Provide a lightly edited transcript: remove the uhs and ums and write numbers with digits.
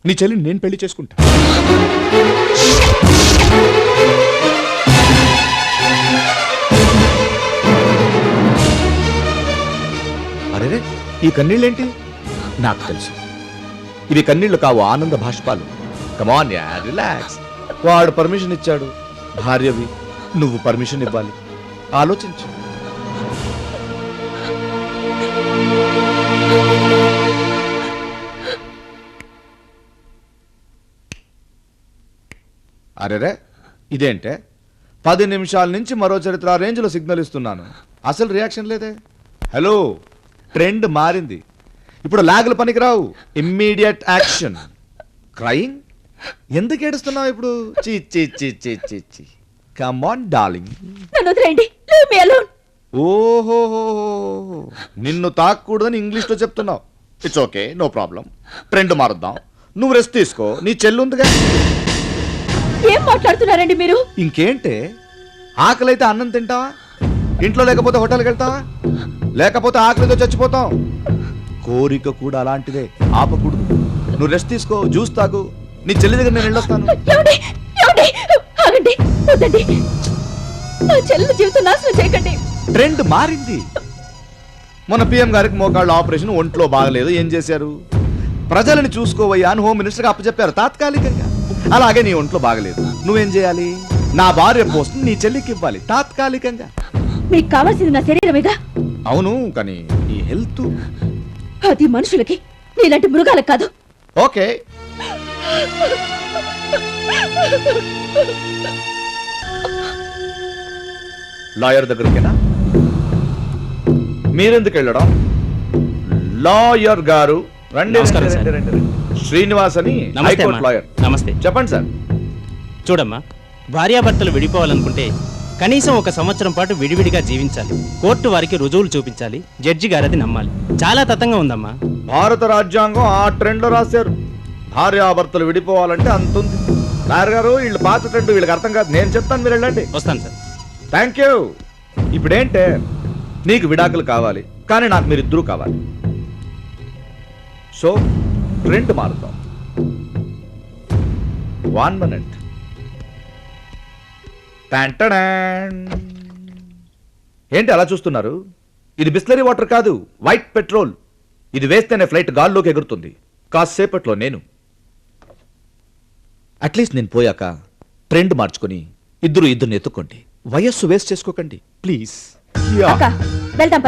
నీ చెల్లిని నేను పెళ్లి చేసుకుంటా. అరే, ఈ కన్నీళ్ళేంటి? నాకు తెలుసు, ఇవి కన్నీళ్లు కావు, ఆనంద భాష్పాలు. Come on yeah, relax. వాడు పర్మిషన్ ఇచ్చాడు, భార్యవి, నువ్వు పర్మిషన్ ఇవ్వాలి. ఆలోచించు. అరేరే, ఇదేంటే 10 నిమిషాల నుంచి మరో చరిత్ర రేంజ్లో సిగ్నల్ ఇస్తున్నాను, అసలు రియాక్షన్ లేదే. హలో, ట్రెండ్ మారింది, ఇప్పుడు లాగులు పనికిరావు, ఇమ్మీడియట్ యాక్షన్. క్రయింగ్? ఎందుకు ఏడుస్తున్నావు ఇప్పుడు? చీ చీ చీ చీ చీ చీ. Come on darling. ఓహో, నిన్ను తాకూడదని ఇంగ్లీష్లో చెప్తున్నావు. It's okay, no problem. Trend మారుద్దాం, నువ్వు రెస్ట్ తీసుకో, నీ చెల్లుందిగా. ఏం మాట్లాడుతున్నారండి మీరు? ఇంకేంటే, ఆకలైతే అన్నం తింటావా? ఇంట్లో లేకపోతే హోటల్కి వెళ్తావా? లేకపోతే ఆకలితో చచ్చిపోతాం. కోరిక కూడా అలాంటిదే, ఆపకూడదు. నువ్వు రెస్ట్ తీసుకో, జ్యూస్ తాగు, నీ చెల్లి దగ్గర నేను వెళ్ళొస్తాను. జీవితం నాశనం చేయకండి. ట్రెండ్ మారింది. మన పిఎం గారికి మోకాళ్ళ ఆపరేషన్, ఒంట్లో బాగలేదు, ఏం చేశారు? ప్రజలని చూసుకోవయ్యా అని హోమ్ మినిస్టర్గా అప్పచెప్పారు తాత్కాలికంగా. అలాగే నీ ఒంట్లో బాగలేదు, నువ్వేం చేయాలి? నా భార్య పోస్ట్ నీ చెల్లికి ఇవ్వాలి తాత్కాలికంగా. మీకు కావాల్సింది నా శరీరమేగా? అవును, కానీ ఈ హెల్త్ అది మనుషులకి, నీలాంటి మృగాలకు కాదు. ఓకే. లాయర్ దగ్గరికేనా? మీరెందుకు వెళ్ళడం? లాయర్ గారు రండి. నమస్కారం సార్. శ్రీనివాస్ అని హైకోర్టు లాయర్. నమస్తే. చెప్పండి సార్. చూడమ్మా, భార్యాభర్తలు విడిపోవాలనుకుంటే కనీసం 1 సంవత్సరం పాటు విడివిడిగా జీవించాలి. కోర్టు వారికి రుజువులు చూపించాలి, జడ్జి గారు అది నమ్మాలి. చాలా తతంగా ఉందమ్మా. భారత రాజ్యాంగం ఆ ట్రెండ్ లో రాశారు, భార్యాభర్తలు విడిపోవాలంటే అంతుంది. లాయర్ గారు, వీళ్ళు పాత ట్రెండ్, వీళ్ళకి అర్థం కాదు. నేను చెప్తాను, మీరు వెళ్ళండి. వస్తాను సార్. Thank you. ఇప్పుడేంటే, నీకు విడాకులు కావాలి, కానీ నాకు మీరిద్దరూ కావాలి. సో ట్రెండ్ మారుతాం. 1 మినిట్. ఏంటి అలా చూస్తున్నారు? ఇది బిస్లరీ వాటర్ కాదు, వైట్ పెట్రోల్. ఇది వేస్తేనే ఫ్లైట్ గాల్లోకి ఎగురుతుంది. కాసేపట్లో నేను, అట్లీస్ట్ నేను పోయాక ట్రెండ్ మార్చుకొని ఇద్దరిని ఎత్తుక్కోండి. వయస్సు వేస్ట్ చేసుకోకండి ప్లీజ్. వెళ్తాం.